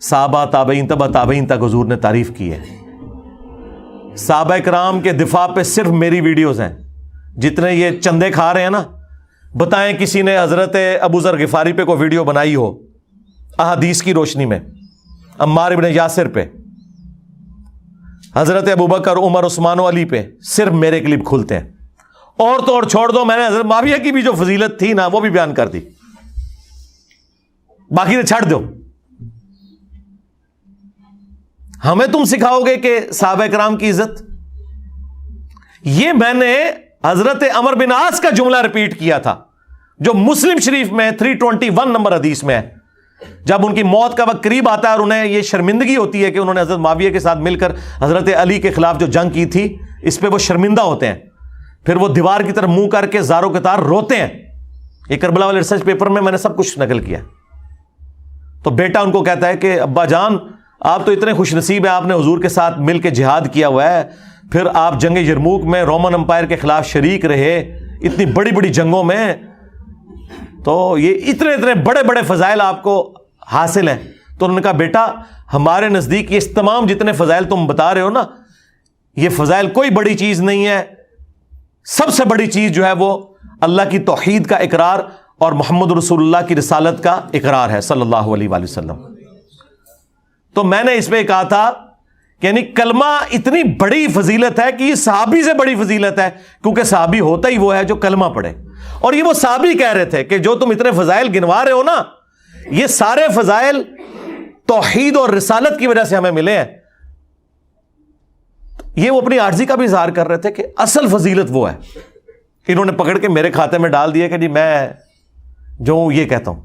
صحابہ تابعین تبع تابعین تک حضور نے تعریف کی ہے. صحابہ کرام کے دفاع پہ صرف میری ویڈیوز ہیں. جتنے یہ چندے کھا رہے ہیں نا، بتائیں کسی نے حضرت ابو ذر غفاری پہ کوئی ویڈیو بنائی ہو احادیث کی روشنی میں، عمار ابن یاسر پہ، حضرت ابوبکر عمر عثمان و علی پہ، صرف میرے کلپ کھلتے ہیں. اور تو اور چھوڑ دو، میں نے حضرت معاویہ کی بھی جو فضیلت تھی نا وہ بھی بیان کر دی، باقی تو چھڑ دو. ہمیں تم سکھاؤ گے کہ صحابہ کرام کی عزت؟ یہ میں نے حضرت عمر بن عاص کا جملہ ریپیٹ کیا تھا جو مسلم شریف میں 321 نمبر حدیث میں ہے جب ان کی موت کا وقت قریب آتا ہے اور انہیں یہ شرمندگی ہوتی ہے کہ انہوں نے حضرت معاویہ کے ساتھ مل کر حضرت علی کے خلاف جو جنگ کی تھی، اس پہ وہ شرمندہ ہوتے ہیں، پھر وہ دیوار کی طرف منہ کر کے زاروں کے تار روتے ہیں. یہ کربلا والے ریسرچ پیپر میں نے سب کچھ نقل کیا. تو بیٹا ان کو کہتا ہے کہ ابا جان آپ تو اتنے خوش نصیب ہیں، آپ نے حضور کے ساتھ مل کے جہاد کیا ہوا ہے، پھر آپ جنگ یرموک میں رومن امپائر کے خلاف شریک رہے، اتنی بڑی بڑی جنگوں میں، تو یہ اتنے بڑے بڑے فضائل آپ کو حاصل ہیں. تو انہوں نے کہا بیٹا ہمارے نزدیک یہ تمام جتنے فضائل تم بتا رہے ہو نا، یہ فضائل کوئی بڑی چیز نہیں ہے. سب سے بڑی چیز جو ہے وہ اللہ کی توحید کا اقرار اور محمد رسول اللہ کی رسالت کا اقرار ہے صلی اللہ علیہ وآلہ وسلم. تو میں نے اس پہ کہا تھا کہ یعنی کلمہ اتنی بڑی فضیلت ہے کہ یہ صحابی سے بڑی فضیلت ہے، کیونکہ صحابی ہوتا ہی وہ ہے جو کلمہ پڑھے. اور یہ وہ صحابی کہہ رہے تھے کہ جو تم اتنے فضائل گنوا رہے ہو نا، یہ سارے فضائل توحید اور رسالت کی وجہ سے ہمیں ملے ہیں. یہ وہ اپنی عاجزی کا بھی اظہار کر رہے تھے کہ اصل فضیلت وہ ہے. انہوں نے پکڑ کے میرے کھاتے میں ڈال دیا کہ جی میں جو یہ کہتا ہوں.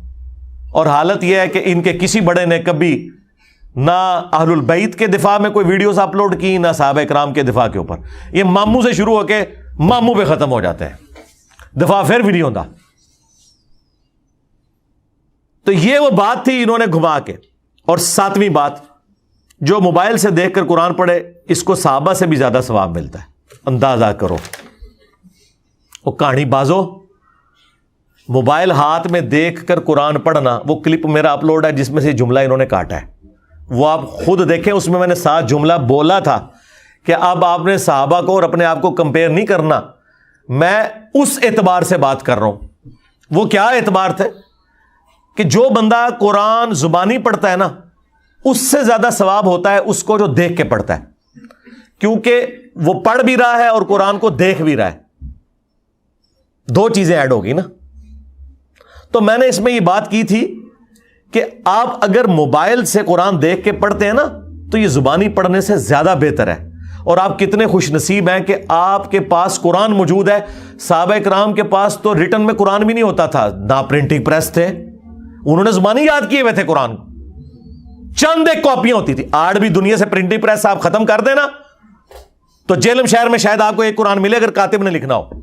اور حالت یہ ہے کہ ان کے کسی بڑے نے کبھی نہ اہل البیت کے دفاع میں کوئی ویڈیوز اپلوڈ کی، نہ صحابہ کرام کے دفاع کے اوپر. یہ ماموں سے شروع ہو کے ماموں پہ ختم ہو جاتے ہیں، دفاع پھر بھی نہیں ہوتا. تو یہ وہ بات تھی انہوں نے گھما کے. اور 7ویں بات، جو موبائل سے دیکھ کر قرآن پڑھے اس کو صحابہ سے بھی زیادہ ثواب ملتا ہے. اندازہ کرو، وہ کہانی بازو موبائل ہاتھ میں دیکھ کر قرآن پڑھنا. وہ کلپ میرا اپلوڈ ہے جس میں سے جملہ انہوں نے کاٹا ہے، وہ آپ خود دیکھیں. اس میں نے 7 جملہ بولا تھا کہ اب آپ نے صحابہ کو اور اپنے آپ کو کمپیئر نہیں کرنا. میں اس اعتبار سے بات کر رہا ہوں. وہ کیا اعتبار تھے کہ جو بندہ قرآن زبانی پڑھتا ہے نا، اس سے زیادہ ثواب ہوتا ہے اس کو جو دیکھ کے پڑھتا ہے، کیونکہ وہ پڑھ بھی رہا ہے اور قرآن کو دیکھ بھی رہا ہے. 2 چیزیں ایڈ ہوگی نا. تو میں نے اس میں یہ بات کی تھی کہ آپ اگر موبائل سے قرآن دیکھ کے پڑھتے ہیں نا تو یہ زبانی پڑھنے سے زیادہ بہتر ہے. اور آپ کتنے خوش نصیب ہیں کہ آپ کے پاس قرآن موجود ہے. صحابہ کرام کے پاس تو ریٹن میں قرآن بھی نہیں ہوتا تھا، نہ پرنٹنگ پریس تھے، انہوں نے زبانی یاد کیے ہوئے تھے قرآن. چند ایک کاپیاں ہوتی تھی. آج بھی دنیا سے پرنٹنگ پریس آپ ختم کر دینا تو جیلم شہر میں شاید آپ کو ایک قرآن ملے اگر کاتب نے لکھنا ہو.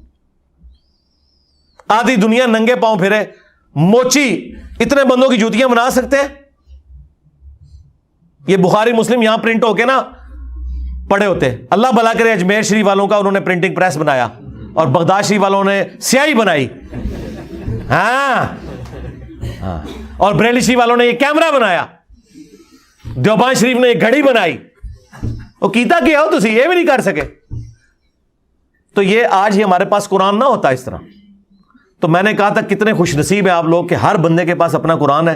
آدھی دنیا ننگے پاؤں پھرے، موچی اتنے بندوں کی جوتیاں بنا سکتے ہیں. یہ بخاری مسلم یہاں پرنٹ ہو کے نا پڑے ہوتے. اللہ بھلا کرے اجمیر شریف والوں کا، انہوں نے پرنٹنگ پریس بنایا اور بغداد شریف والوں نے سیاہی بنائی. ہاں، اور بریلی شریف والوں نے یہ کیمرہ بنایا. دیوبند شریف نے یہ گھڑی بنائی. وہ کیتا کیا ہو تسی یہ بھی نہیں کر سکے. تو یہ آج ہی ہمارے پاس قرآن نہ ہوتا اس طرح. تو میں نے کہا تھا کتنے خوش نصیب ہیں آپ لوگ کہ ہر بندے کے پاس اپنا قرآن ہے.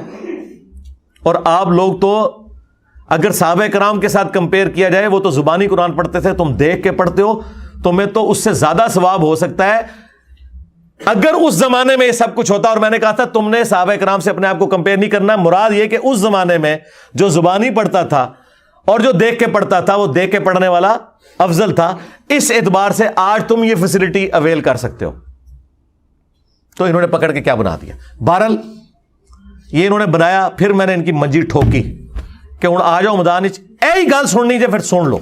اور آپ لوگ تو اگر صحابہ کرام کے ساتھ کمپیئر کیا جائے، وہ تو زبانی قرآن پڑھتے تھے، تم دیکھ کے پڑھتے ہو. تمہیں تو اس سے زیادہ ثواب ہو سکتا ہے اگر اس زمانے میں یہ سب کچھ ہوتا. اور میں نے کہا تھا تم نے صحابہ کرام سے اپنے آپ کو کمپیئر نہیں کرنا. مراد یہ کہ اس زمانے میں جو زبانی پڑھتا تھا اور جو دیکھ کے پڑھتا تھا، وہ دیکھ کے پڑھنے والا افضل تھا. اس اعتبار سے آج تم یہ فیسلٹی اویل کر سکتے ہو. تو انہوں نے پکڑ کے کیا بنا دیا. بہرحال یہ انہوں نے بنایا. پھر میں نے ان کی منجی ٹھوکی کہ ہوں آ جاؤ میدان وچ، ایہی گل سننی جے پھر سن لو.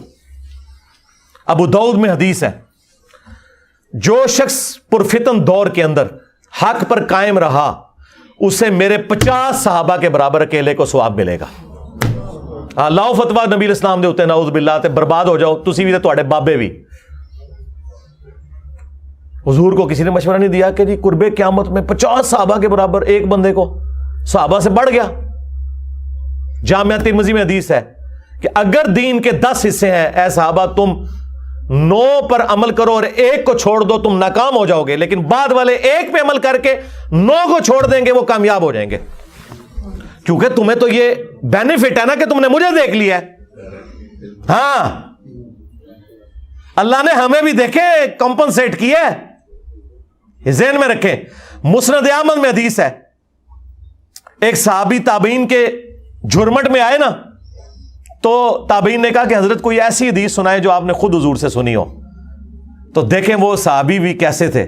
ابو داؤد میں حدیث ہے، جو شخص پرفتن دور کے اندر حق پر قائم رہا اسے میرے 50 صحابہ کے برابر اکیلے کو ثواب ملے گا. لاؤ فتوا نبی اسلام دے ہوتے، نعوذ باللہ، تے برباد ہو جاؤ تسی بھی تے تواڈے بابے بھی. حضور کو کسی نے مشورہ نہیں دیا کہ جی قرب قیامت میں 50 صحابہ کے برابر ایک بندے کو صحابہ سے بڑھ گیا. جامعہ ترمذی میں حدیث ہے کہ اگر دین کے 10 حصے ہیں اے صحابہ، تم 9 پر عمل کرو اور 1 کو چھوڑ دو تم ناکام ہو جاؤ گے، لیکن بعد والے 1 پہ عمل کر کے 9 کو چھوڑ دیں گے وہ کامیاب ہو جائیں گے. کیونکہ تمہیں تو یہ بینیفٹ ہے نا کہ تم نے مجھے دیکھ لیا ہے. ہاں، اللہ نے ہمیں بھی دیکھے کمپنسیٹ کیا ہے، یہ ذہن میں رکھیں. مسند احمد میں حدیث ہے، ایک صحابی تابعین کے جھرمٹ میں آئے نا، تو تابعین نے کہا کہ حضرت کوئی ایسی حدیث سنائے جو آپ نے خود حضور سے سنی ہو. تو دیکھیں وہ صحابی بھی کیسے تھے.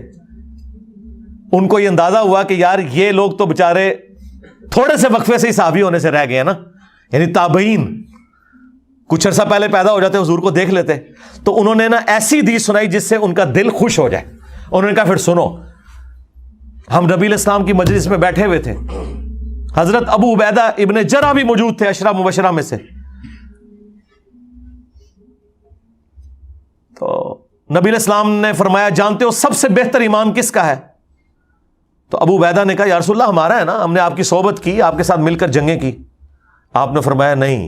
ان کو یہ اندازہ ہوا کہ یار یہ لوگ تو بےچارے تھوڑے سے وقفے سے ہی صحابی ہونے سے رہ گئے ہیں نا، یعنی تابعین کچھ عرصہ پہلے پیدا ہو جاتے، حضور کو دیکھ لیتے، تو انہوں نے نا ایسی حدیث سنائی جس سے ان کا دل خوش ہو جائے. انہوں نے کہا پھر سنو، ہم نبی علیہ السلام کی مجلس میں بیٹھے ہوئے تھے، حضرت ابو عبیدہ ابن جرح بھی موجود تھے عشرہ مبشرہ میں سے. تو نبی علیہ السلام نے فرمایا جانتے ہو سب سے بہتر ایمان کس کا ہے؟ تو ابو عبیدہ نے کہا یا رسول اللہ ہمارا ہے نا، ہم نے آپ کی صحبت کی، آپ کے ساتھ مل کر جنگیں کی. آپ نے فرمایا نہیں،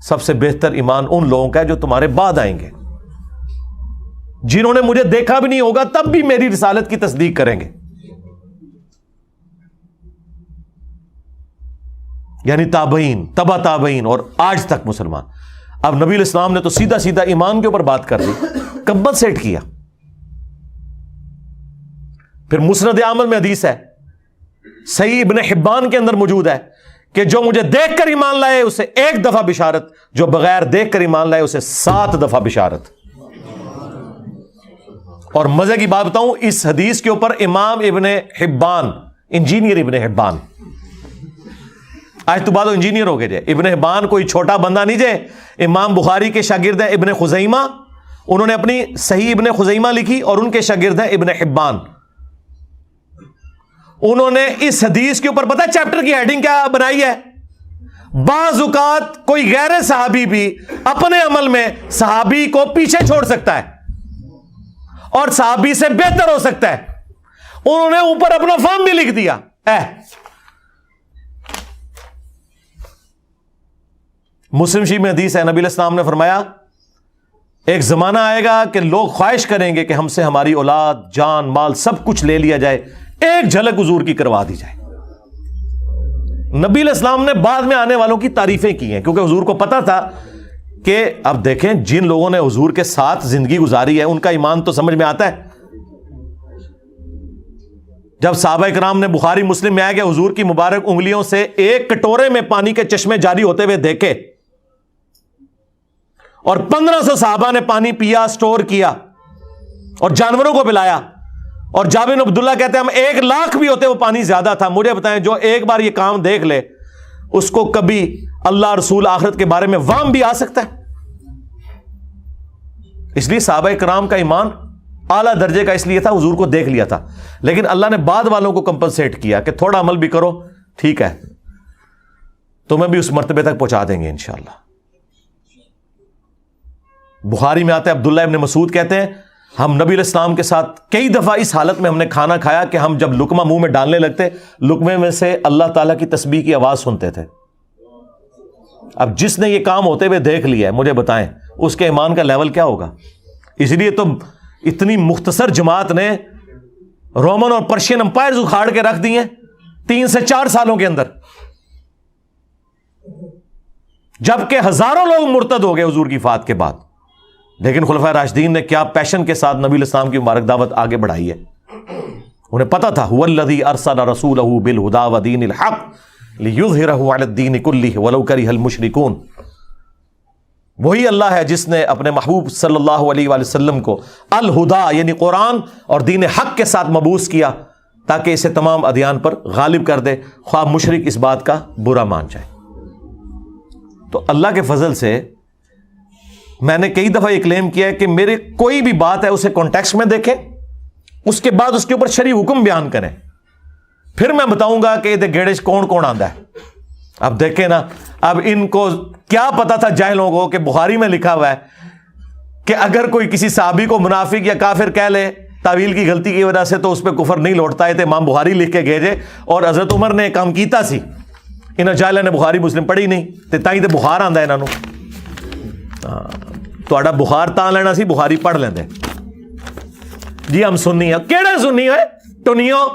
سب سے بہتر ایمان ان لوگوں کا ہے جو تمہارے بعد آئیں گے، جنہوں نے مجھے دیکھا بھی نہیں ہوگا تب بھی میری رسالت کی تصدیق کریں گے. یعنی تابعین، تبع تابعین اور آج تک مسلمان. اب نبی علیہ السلام نے تو سیدھا سیدھا ایمان کے اوپر بات کر دی، کمبل سیٹ کیا. پھر مسند احمد میں حدیث ہے، صحیح ابن حبان کے اندر موجود ہے کہ جو مجھے دیکھ کر ایمان لائے اسے 1 دفعہ بشارت، جو بغیر دیکھ کر ایمان لائے اسے 7 دفعہ بشارت. اور مزے کی بات بتاؤں، اس حدیث کے اوپر امام ابن حبان، انجینئر ابن حبان، آج تو بعد انجینئر ہو گئے جے. ابن حبان کوئی چھوٹا بندہ نہیں جے، امام بخاری کے شاگرد ہیں ابن خزیمہ، انہوں نے اپنی صحیح ابن خزیمہ لکھی اور ان کے شاگرد ہیں ابن حبان. انہوں نے اس حدیث کے اوپر پتہ چیپٹر کی ہیڈنگ کیا بنائی ہے؟ بعض اوقات کوئی غیر صحابی بھی اپنے عمل میں صحابی کو پیچھے چھوڑ سکتا ہے اور صحابی سے بہتر ہو سکتا ہے. انہوں نے اوپر اپنا فارم بھی لکھ دیا. مسلم شریف میں حدیث ہے، نبی علیہ السلام نے فرمایا ایک زمانہ آئے گا کہ لوگ خواہش کریں گے کہ ہم سے ہماری اولاد، جان، مال سب کچھ لے لیا جائے، ایک جھلک حضور کی کروا دی جائے. نبی علیہ السلام نے بعد میں آنے والوں کی تعریفیں کی ہیں کیونکہ حضور کو پتا تھا کہ اب دیکھیں جن لوگوں نے حضور کے ساتھ زندگی گزاری ہے ان کا ایمان تو سمجھ میں آتا ہے. جب صحابہ کرام نے بخاری مسلم میں آیا کہ حضور کی مبارک انگلیوں سے ایک کٹورے میں پانی کے چشمے جاری ہوتے ہوئے دیکھے اور 1500 صحابہ نے پانی پیا، سٹور کیا اور جانوروں کو پلایا، اور جابر بن عبداللہ کہتے ہیں ہم 1,00,000 بھی ہوتے وہ پانی زیادہ تھا. مجھے بتائیں جو ایک بار یہ کام دیکھ لے اس کو کبھی اللہ رسول آخرت کے بارے میں وہم بھی آ سکتا ہے؟ اس لیے صحابہ کرام کا ایمان اعلیٰ درجے کا اس لیے تھا، حضور کو دیکھ لیا تھا. لیکن اللہ نے بعد والوں کو کمپنسیٹ کیا کہ تھوڑا عمل بھی کرو، ٹھیک ہے تمہیں بھی اس مرتبے تک پہنچا دیں گے انشاءاللہ. بخاری میں آتا ہے عبداللہ ابن مسعود کہتے ہیں ہم نبی علیہ السلام کے ساتھ کئی دفعہ اس حالت میں ہم نے کھانا کھایا کہ ہم جب لقمہ منہ میں ڈالنے لگتے لقمے میں سے اللہ تعالیٰ کی تسبیح کی آواز سنتے تھے. اب جس نے یہ کام ہوتے ہوئے دیکھ لیا ہے مجھے بتائیں اس کے ایمان کا لیول کیا ہوگا. اس لیے تو اتنی مختصر جماعت نے رومن اور پرشین امپائرز اکھاڑ کے رکھ دی ہیں 3 سے 4 سالوں کے اندر، جبکہ ہزاروں لوگ مرتد ہو گئے حضور کی وفات کے بعد. لیکن خلفائے راشدین نے کیا پیشن کے ساتھ نبی علیہ السلام کی مبارک دعوت آگے بڑھائی ہے. انہیں پتا تھا هو الذی ارسل رسولہ بالہدی ودین الحق لیظہرہ علی الدین کلہ ولو کرہ المشرکون. وہی اللہ ہے جس نے اپنے محبوب صلی اللہ علیہ وآلہ وسلم کو الہدی یعنی قرآن اور دین حق کے ساتھ مبعوث کیا تاکہ اسے تمام ادیان پر غالب کر دے، خواہ مشرک اس بات کا برا مان جائے. تو اللہ کے فضل سے میں نے کئی دفعہ یہ کلیم کیا ہے کہ میرے کوئی بھی بات ہے اسے کانٹیکسٹ میں دیکھیں، اس کے بعد اس کے اوپر شرعی حکم بیان کریں، پھر میں بتاؤں گا کہ یہ گیڑے کون کون آندا ہے. اب دیکھیں نا، اب ان کو کیا پتا تھا جاہلوں کو کہ بخاری میں لکھا ہوا ہے کہ اگر کوئی کسی صحابی کو منافق یا کافر کہہ لے تعویل کی غلطی کی وجہ سے تو اس پہ کفر نہیں لوٹتا ہے. تو امام بخاری لکھ کے گئے جے اور حضرت عمر نے کام کیتا سی، انہاں جاہلاں نے بخاری مسلم پڑھی نہیں تے تائیں تے بخار آندا ہے انہاں نوں. تہاڈا بخار تاں لینا سی بخاری پڑھ لیندے. جی ہم سنی ہیں، کیڑے سنی ہوئے ٹنیوں؟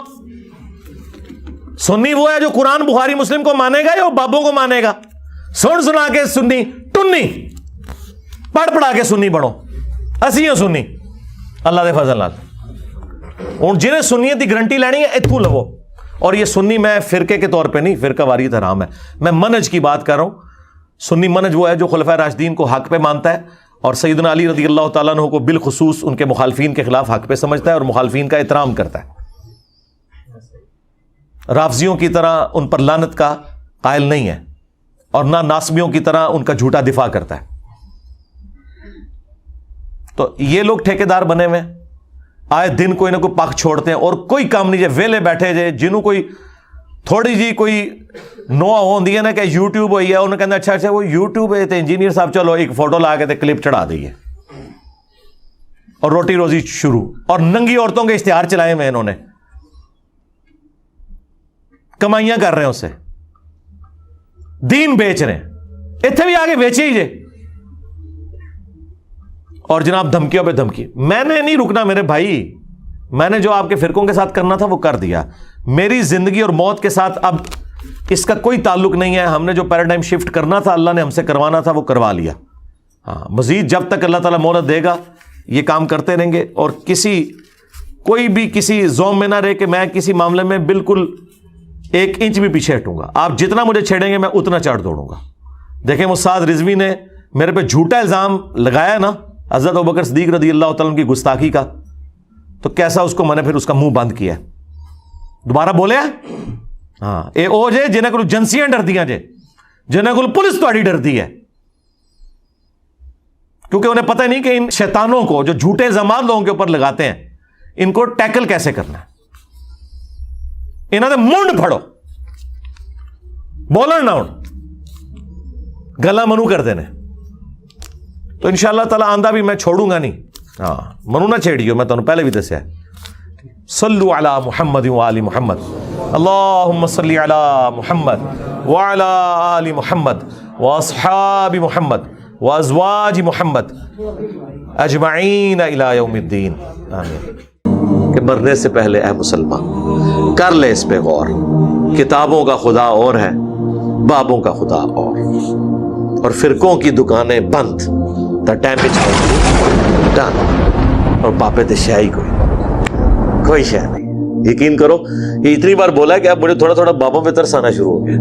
سنی وہ ہے جو قرآن بخاری مسلم کو مانے گا یا وہ بابوں کو مانے گا؟ سن سنا کے سنی ٹنی، پڑھ پڑھا کے سنی بنو. اسی ہوں سنی اللہ دے فضل نال. ہوں جنہیں سنیت کی گارنٹی لینی ہے اتھوں لو. اور یہ سنی میں فرقے کے طور پہ نہیں، فرقہ واریت حرام ہے، میں منہج کی بات کر رہا ہوں. سنی منہج وہ ہے جو خلفائے راشدین کو حق پہ مانتا ہے اور سیدنا علی رضی اللہ تعالیٰ عنہ کو بالخصوص ان کے مخالفین کے خلاف حق پہ سمجھتا ہے اور مخالفین کا احترام کرتا ہے. رافضیوں کی طرح ان پر لعنت کا قائل نہیں ہے اور نہ ناسبیوں کی طرح ان کا جھوٹا دفاع کرتا ہے. تو یہ لوگ ٹھیکیدار بنے ہوئے آئے دن کوئی نہ کوئی پاک چھوڑتے ہیں اور کوئی کام نہیں. ویلے بیٹھے جے جنہوں کوئی تھوڑی جی کوئی نوع ہوندی ہے نا کہ یوٹیوب ہوئی ہے, انہوں نے کہنا اچھا وہ یوٹیوب ہے تو انجینئر صاحب چلو ایک فوٹو لا کے تے کلپ چڑھا دئیے اور روٹی روزی شروع. اور ننگی عورتوں کے اشتہار چلائے ہوئے انہوں نے, کمائیاں کر رہے ہیں اسے, دین بیچ رہے ہیں. اتنے بھی آگے بیچے ہی جے. اور جناب دھمکیوں پہ دھمکی. میں نے نہیں رکنا میرے بھائی, میں نے جو آپ کے فرقوں کے ساتھ کرنا تھا وہ کر دیا. میری زندگی اور موت کے ساتھ اب اس کا کوئی تعلق نہیں ہے. ہم نے جو پیراڈائم شفٹ کرنا تھا, اللہ نے ہم سے کروانا تھا, وہ کروا لیا. ہاں, مزید جب تک اللہ تعالیٰ مہلت دے گا یہ کام کرتے رہیں گے. اور کوئی بھی کسی زوم میں نہ رہے کہ میں کسی معاملے میں بالکل 1 انچ بھی پیچھے ہٹوں گا. آپ جتنا مجھے چھیڑیں گے میں اتنا چڑھ دوڑوں گا. دیکھیں استاد رضوی نے میرے پہ جھوٹا الزام لگایا نا حضرت ابوبکر صدیق رضی اللہ تعالیٰ کی گستاخی کا, تو کیسا اس کو میں نے پھر اس کا منہ بند کیا. دوبارہ بولے ہاں اے او جے جنہیں کو جنسیاں ڈر دیا جے, جنہیں کو پولیس تھوڑی ڈرتی ہے, کیونکہ انہیں پتہ نہیں کہ ان شیطانوں کو جو جھوٹے الزامات لوگوں کے اوپر لگاتے ہیں ان کو ٹیکل کیسے کرنا ہے. انہوں نے منڈ پھڑو, بولن نہ ہوں, گلا منو کر دینے. تو انشاءاللہ تعالیٰ آندہ بھی میں چھوڑوں گا نہیں. ہاں منو نہ چھیڑیو, میں تمہیں پہلے بھی دسیا. صلو علی محمد وآل محمد, اللہم صلی علی محمد وعلی آل محمد واصحاب محمد وازواج محمد اجمعین الی یوم الدین. آمین. کہ مرنے سے پہلے اے مسلمان کر لے اس پہ غور. کتابوں کا خدا اور ہے, بابوں کا خدا اور فرقوں کی دکانیں بند. The damage done. اور پاپے تے شاہی کوئی شے نہیں. یقین کرو یہ اتنی بار بولا کہ اب مجھے تھوڑا تھوڑا بابوں پہ ترس آنا شروع ہو گیا.